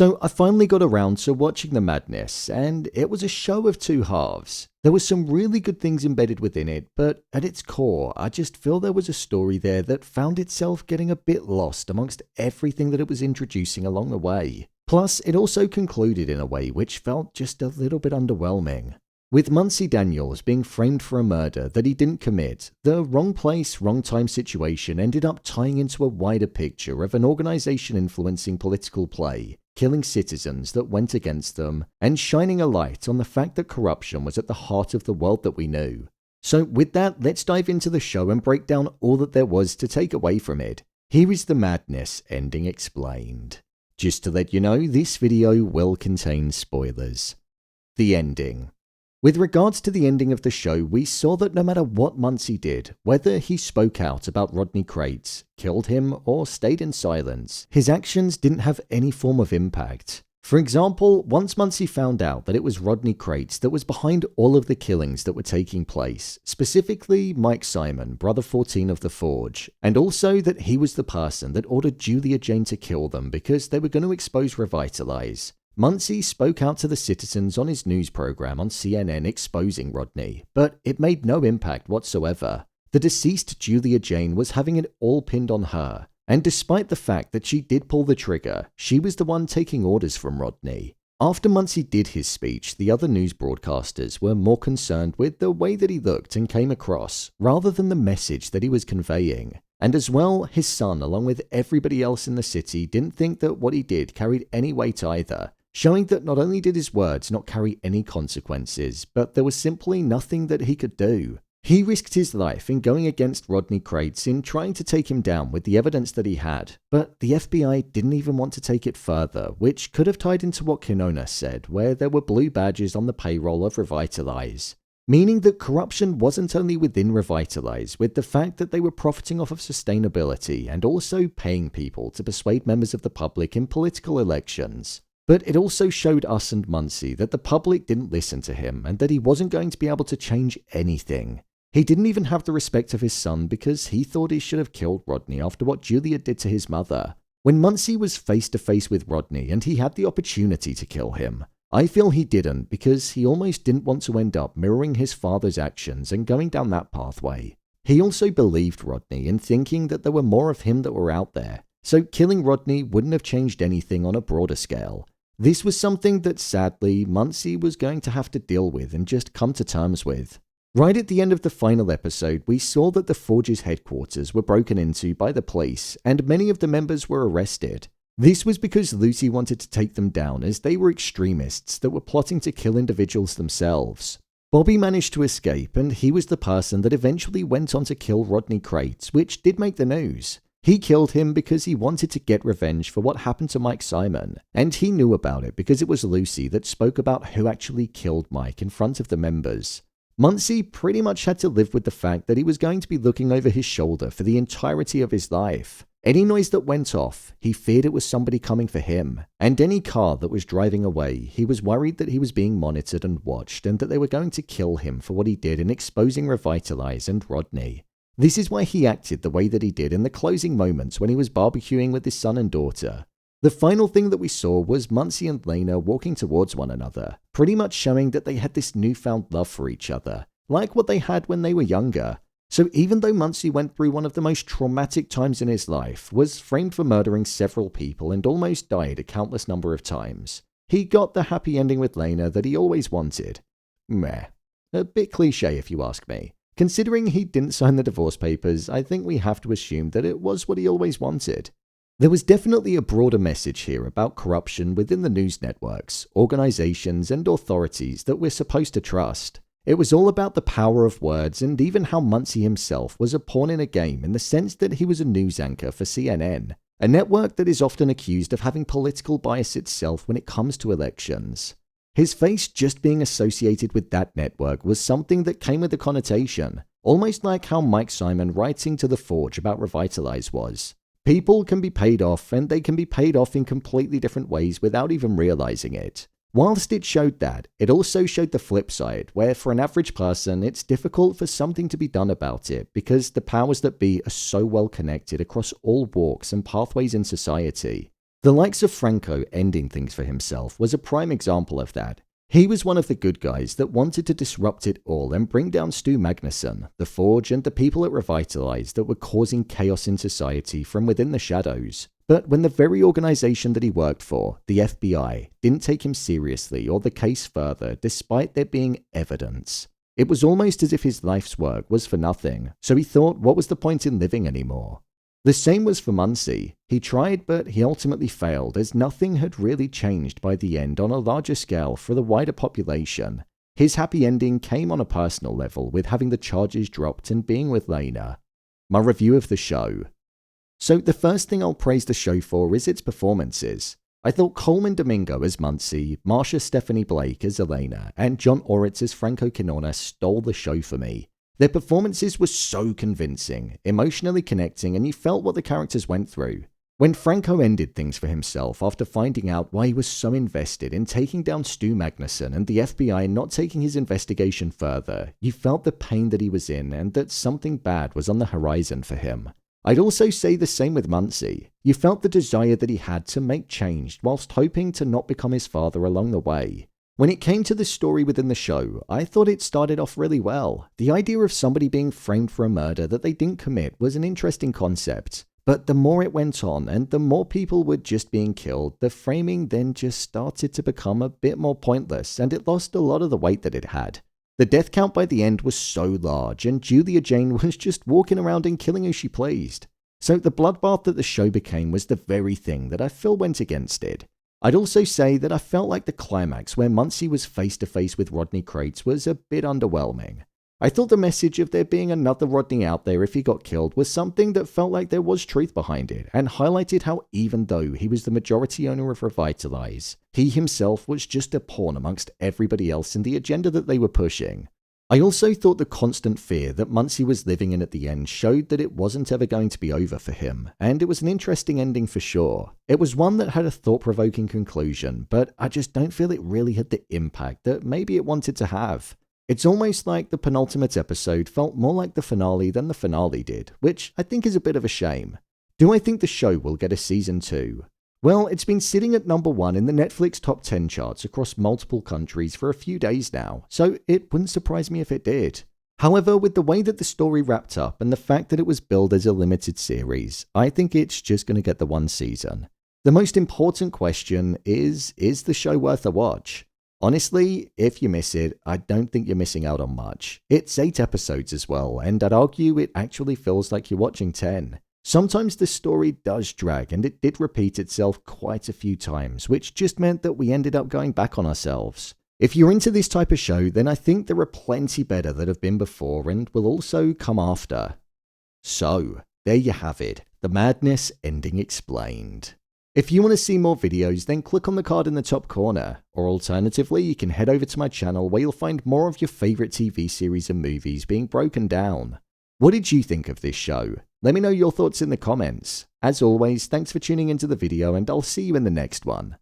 So I finally got around to watching the madness, and it was a show of two halves. There were some really good things embedded within it, but at its core, I just feel there was a story there that found itself getting a bit lost amongst everything that it was introducing along the way. Plus, it also concluded in a way which felt just a little bit underwhelming. With Muncie Daniels being framed for a murder that he didn't commit, the wrong place, wrong time situation ended up tying into a wider picture of an organization influencing political play, killing citizens that went against them, and shining a light on the fact that corruption was at the heart of the world that we knew. So with that, let's dive into the show and break down all that there was to take away from it. Here is the madness ending explained. Just to let you know, this video will contain spoilers. The ending. With regards to the ending of the show, we saw that no matter what Muncie did, whether he spoke out about Rodney Kraitz, killed him, or stayed in silence, his actions didn't have any form of impact. For example, once Muncie found out that it was Rodney Kraitz that was behind all of the killings that were taking place, specifically Mike Simon, brother 14 of the Forge, and also that he was the person that ordered Julia Jayne to kill them because they were going to expose Revitalize, Muncie spoke out to the citizens on his news program on CNN exposing Rodney, but it made no impact whatsoever. The deceased Julia Jayne was having it all pinned on her, and despite the fact that she did pull the trigger, she was the one taking orders from Rodney. After Muncie did his speech, the other news broadcasters were more concerned with the way that he looked and came across, rather than the message that he was conveying. And as well, his son, along with everybody else in the city, didn't think that what he did carried any weight either, showing that not only did his words not carry any consequences, but there was simply nothing that he could do. He risked his life in going against Rodney Kraitz in trying to take him down with the evidence that he had, but the FBI didn't even want to take it further, which could have tied into what Quinones said, where there were blue badges on the payroll of Revitalize. Meaning that corruption wasn't only within Revitalize, with the fact that they were profiting off of sustainability and also paying people to persuade members of the public in political elections. But it also showed us and Muncie that the public didn't listen to him and that he wasn't going to be able to change anything. He didn't even have the respect of his son because he thought he should have killed Rodney after what Julia did to his mother. When Muncie was face to face with Rodney and he had the opportunity to kill him, I feel he didn't because he almost didn't want to end up mirroring his father's actions and going down that pathway. He also believed Rodney in thinking that there were more of him that were out there, so killing Rodney wouldn't have changed anything on a broader scale. This was something that sadly Muncie was going to have to deal with and just come to terms with. Right at the end of the final episode, we saw that the Forge's headquarters were broken into by the police and many of the members were arrested. This was because Lucy wanted to take them down as they were extremists that were plotting to kill individuals themselves. Bobby managed to escape and he was the person that eventually went on to kill Rodney Kraitz, which did make the news. He killed him because he wanted to get revenge for what happened to Mike Simon, and he knew about it because it was Lucy that spoke about who actually killed Mike in front of the members. Muncie pretty much had to live with the fact that he was going to be looking over his shoulder for the entirety of his life. Any noise that went off, he feared it was somebody coming for him, and any car that was driving away, he was worried that he was being monitored and watched and that they were going to kill him for what he did in exposing Revitalize and Rodney. This is why he acted the way that he did in the closing moments when he was barbecuing with his son and daughter. The final thing that we saw was Muncie and Lena walking towards one another, pretty much showing that they had this newfound love for each other, like what they had when they were younger. So even though Muncie went through one of the most traumatic times in his life, was framed for murdering several people and almost died a countless number of times, he got the happy ending with Lena that he always wanted. Meh. A bit cliche if you ask me. Considering he didn't sign the divorce papers, I think we have to assume that it was what he always wanted. There was definitely a broader message here about corruption within the news networks, organizations, and authorities that we're supposed to trust. It was all about the power of words and even how Muncie himself was a pawn in a game in the sense that he was a news anchor for CNN, a network that is often accused of having political bias itself when it comes to elections. His face just being associated with that network was something that came with a connotation, almost like how Mike Simon writing to the Forge about Revitalize was. People can be paid off, and they can be paid off in completely different ways without even realizing it. Whilst it showed that, it also showed the flip side, where for an average person, it's difficult for something to be done about it because the powers that be are so well connected across all walks and pathways in society. The likes of Franco ending things for himself was a prime example of that. He was one of the good guys that wanted to disrupt it all and bring down Stu Magnusson, the Forge, and the people at Revitalize that were causing chaos in society from within the shadows. But when the very organization that he worked for, the FBI, didn't take him seriously or the case further despite there being evidence, it was almost as if his life's work was for nothing, so he thought what was the point in living anymore? The same was for Muncie. He tried, but he ultimately failed, as nothing had really changed by the end on a larger scale for the wider population. His happy ending came on a personal level, with having the charges dropped and being with Lena. My review of the show. So the first thing I'll praise the show for is its performances. I thought Colman Domingo as Muncie, Marsha Stephanie Blake as Elena, and John Oritz as Franco Quinones stole the show for me. Their performances were so convincing, emotionally connecting, and you felt what the characters went through. When Franco ended things for himself after finding out why he was so invested in taking down Stu Magnusson and the FBI not taking his investigation further, you felt the pain that he was in and that something bad was on the horizon for him. I'd also say the same with Muncie. You felt the desire that he had to make change whilst hoping to not become his father along the way. When it came to the story within the show, I thought it started off really well. The idea of somebody being framed for a murder that they didn't commit was an interesting concept. But the more it went on and the more people were just being killed, the framing then just started to become a bit more pointless and it lost a lot of the weight that it had. The death count by the end was so large and Julia Jayne was just walking around and killing who she pleased. So the bloodbath that the show became was the very thing that I feel went against it. I'd also say that I felt like the climax where Muncie was face to face with Rodney Kraitz was a bit underwhelming. I thought the message of there being another Rodney out there if he got killed was something that felt like there was truth behind it and highlighted how even though he was the majority owner of Revitalize, he himself was just a pawn amongst everybody else in the agenda that they were pushing. I also thought the constant fear that Muncie was living in at the end showed that it wasn't ever going to be over for him, and it was an interesting ending for sure. It was one that had a thought-provoking conclusion, but I just don't feel it really had the impact that maybe it wanted to have. It's almost like the penultimate episode felt more like the finale than the finale did, which I think is a bit of a shame. Do I think the show will get a season 2? Well, it's been sitting at number 1 in the Netflix top 10 charts across multiple countries for a few days now, so it wouldn't surprise me if it did. However, with the way that the story wrapped up and the fact that it was billed as a limited series, I think it's just going to get the 1 season. The most important question is the show worth a watch? Honestly, if you miss it, I don't think you're missing out on much. It's 8 episodes as well, and I'd argue it actually feels like you're watching 10. Sometimes the story does drag, and it did repeat itself quite a few times, which just meant that we ended up going back on ourselves. If you're into this type of show, then I think there are plenty better that have been before and will also come after. So, there you have it, the madness ending explained. If you want to see more videos, then click on the card in the top corner, or alternatively, you can head over to my channel where you'll find more of your favorite TV series and movies being broken down. What did you think of this show? Let me know your thoughts in the comments. As always, thanks for tuning into the video and I'll see you in the next one.